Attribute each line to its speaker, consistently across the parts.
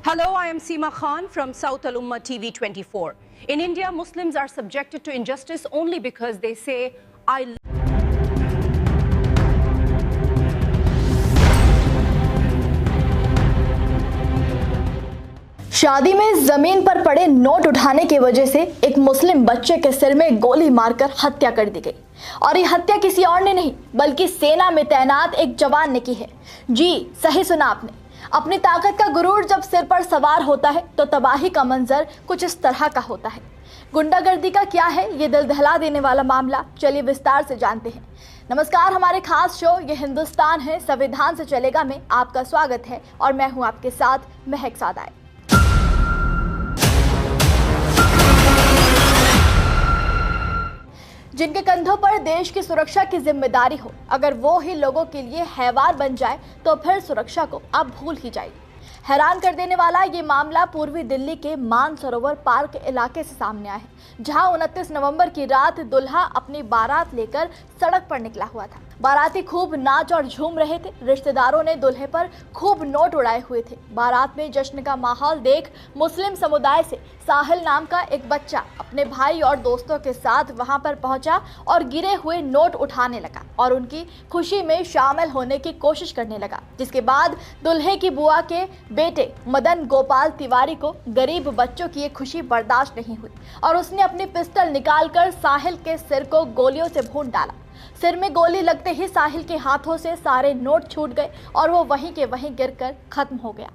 Speaker 1: Hello, I am Seema Khan from South Al Ummah TV 24. In India, Muslims are subjected to injustice only because they say, I
Speaker 2: शादी में जमीन पर पड़े note उठाने की वजह से एक मुस्लिम बच्चे के सिर में गोली मारकर हत्या कर दी गई। और ये हत्या किसी और ने नहीं बल्कि सेना में तैनात एक जवान ने की है। जी सही सुना आपने। अपनी ताकत का गुरूर जब सिर पर सवार होता है तो तबाही का मंजर कुछ इस तरह का होता है। गुंडागर्दी का क्या है ये दिल दहला देने वाला मामला, चलिए विस्तार से जानते हैं। नमस्कार, हमारे खास शो ये हिंदुस्तान है संविधान से चलेगा में आपका स्वागत है और मैं हूं आपके साथ महक सादाए। जिनके कंधों पर देश की सुरक्षा की जिम्मेदारी हो, अगर वो ही लोगों के लिए हैवान बन जाए तो फिर सुरक्षा को अब भूल ही जाएगी। हैरान कर देने वाला ये मामला पूर्वी दिल्ली के मानसरोवर पार्क इलाके से सामने आया है, जहां 29 नवंबर की रात दुल्हा अपनी बारात लेकर सड़क पर निकला हुआ था। बाराती खूब नाच और झूम रहे थे। रिश्तेदारों ने दुल्हे पर खूब नोट उड़ाए हुए थे। बारात में जश्न का माहौल देख मुस्लिम समुदाय से साहिल नाम का एक बच्चा अपने भाई और दोस्तों के साथ वहां पर पहुंचा और गिरे हुए नोट उठाने लगा और उनकी खुशी में शामिल होने की कोशिश करने लगा। जिसके बाद दुल्हे की बुआ के बेटे मदन गोपाल तिवारी को गरीब बच्चों की ये खुशी बर्दाश्त नहीं हुई और उसने अपनी पिस्टल निकालकर साहिल के सिर को गोलियों से भून डाला। सिर में गोली लगते ही साहिल के हाथों से सारे नोट छूट गए और वो वहीं के वहीं गिरकर खत्म हो गया।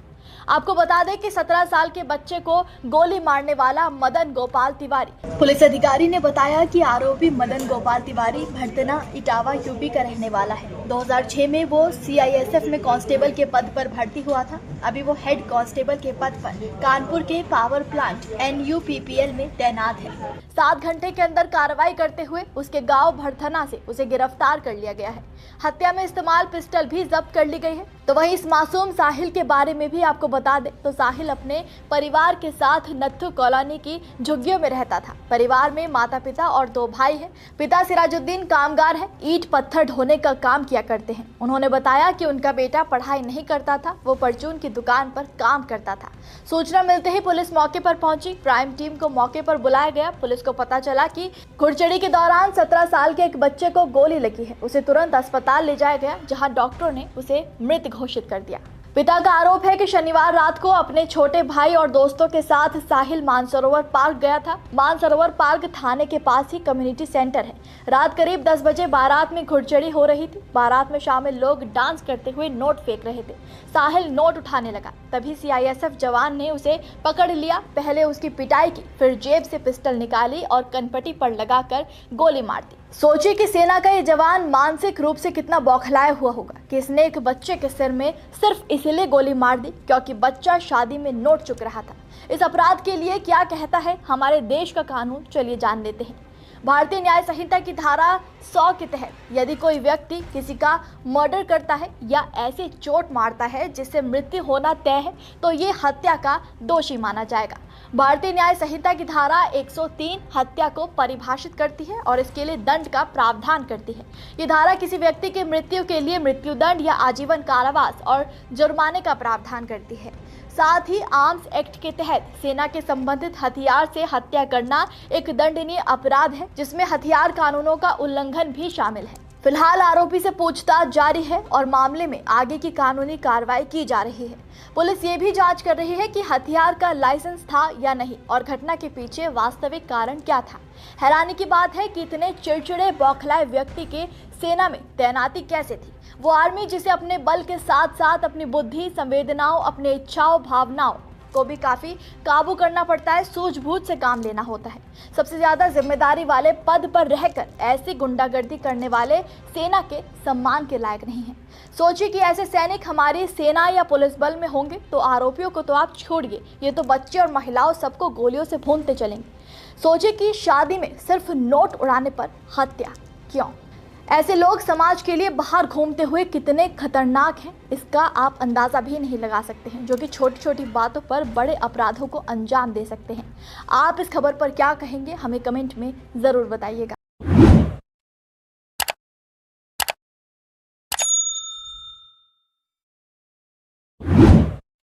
Speaker 2: आपको बता दें कि 17 साल के बच्चे को गोली मारने वाला मदन गोपाल तिवारी। पुलिस अधिकारी ने बताया कि आरोपी मदन गोपाल तिवारी भरतना इटावा यूपी का रहने वाला है। 2006 में वो CISF में कांस्टेबल के पद पर भर्ती हुआ था। अभी वो हेड कांस्टेबल के पद पर कानपुर के पावर प्लांट NUPPL में तैनात है। 7 घंटे के अंदर कार्रवाई करते हुए उसके गांव भरथना से उसे गिरफ्तार कर लिया गया है। हत्या में इस्तेमाल पिस्टल भी जब्त कर ली गई है। तो वहीं इस मासूम साहिल के बारे में भी आपको बता दें तो साहिल अपने परिवार के साथ नत्थु कॉलोनी की झुग्गियों में रहता था। परिवार में माता पिता और 2 भाई हैं। पिता सिराजुद्दीन कामगार है, ईंट पत्थर ढोने का काम किया करते हैं। उन्होंने बताया कि उनका बेटा पढ़ाई नहीं करता था, वो परचून की दुकान पर काम करता था। सूचना मिलते ही पुलिस मौके पर पहुंची। क्राइम टीम को मौके पर बुलाया गया। पुलिस को पता चला कि घुड़चढ़ी के दौरान 17 साल के एक बच्चे को गोली लगी है। उसे तुरंत अस्पताल ले जाया गया, जहां डॉक्टरों ने उसे मृत घोषित कर दिया। पिता का आरोप है कि शनिवार रात को अपने छोटे भाई और दोस्तों के साथ साहिल मानसरोवर पार्क गया था। मानसरोवर पार्क थाने के पास ही कम्युनिटी सेंटर है। रात करीब 10 बजे बारात में घुड़चढ़ी हो रही थी। बारात में शामिल लोग डांस करते हुए नोट फेंक रहे थे। साहिल नोट उठाने लगा, तभी CISF जवान ने उसे पकड़ लिया। पहले उसकी पिटाई की, फिर जेब से पिस्टल निकाली और कनपटी पर लगाकर गोली मार दी। सोचिए कि सेना का ये जवान मानसिक रूप से कितना बौखलाया हुआ होगा कि इसने एक बच्चे के सिर में सिर्फ इसलिए गोली मार दी क्योंकि बच्चा शादी में नोट चुक रहा था। इस अपराध के लिए क्या कहता है हमारे देश का कानून, चलिए जान लेते हैं। भारतीय न्याय संहिता की धारा 100 के तहत यदि कोई व्यक्ति किसी का मर्डर करता है या ऐसी चोट मारता है जिससे मृत्यु होना तय है तो ये हत्या का दोषी माना जाएगा। भारतीय न्याय संहिता की धारा 103 हत्या को परिभाषित करती है और इसके लिए दंड का प्रावधान करती है। ये धारा किसी व्यक्ति की मृत्यु के लिए मृत्युदंड या आजीवन कारावास और जुर्माने का प्रावधान करती है। साथ ही आर्म्स एक्ट के तहत सेना के संबंधित हथियार से हत्या करना एक दंडनीय अपराध है, जिसमें हथियार कानूनों का उल्लंघन भी शामिल है। फिलहाल आरोपी से पूछताछ जारी है और मामले में आगे की कानूनी कार्रवाई की जा रही है। पुलिस ये भी जांच कर रही है कि हथियार का लाइसेंस था या नहीं और घटना के पीछे वास्तविक कारण क्या था। हैरानी की बात है कि इतने चिड़चिड़े बौखलाए व्यक्ति के सेना में तैनाती कैसे थी। वो आर्मी जिसे अपने बल के साथ साथ अपनी बुद्धि, संवेदनाओं, अपने इच्छाओं, भावनाओं को भी काफी काबू करना पड़ता है, सूझबूझ से काम लेना होता है। सबसे ज्यादा जिम्मेदारी वाले पद पर रहकर ऐसी गुंडागर्दी करने वाले सेना के सम्मान के लायक नहीं है। सोचिए कि ऐसे सैनिक हमारी सेना या पुलिस बल में होंगे तो आरोपियों को तो आप छोड़िए, ये तो बच्चे और महिलाओं सबको गोलियों से भूनते चलेंगे। सोचिए कि शादी में सिर्फ नोट उड़ाने पर हत्या क्यों? ऐसे लोग समाज के लिए बाहर घूमते हुए कितने खतरनाक हैं, इसका आप अंदाज़ा भी नहीं लगा सकते हैं, जो कि छोटी छोटी बातों पर बड़े अपराधों को अंजाम दे सकते हैं। आप इस खबर पर क्या कहेंगे, हमें कमेंट में ज़रूर बताइएगा।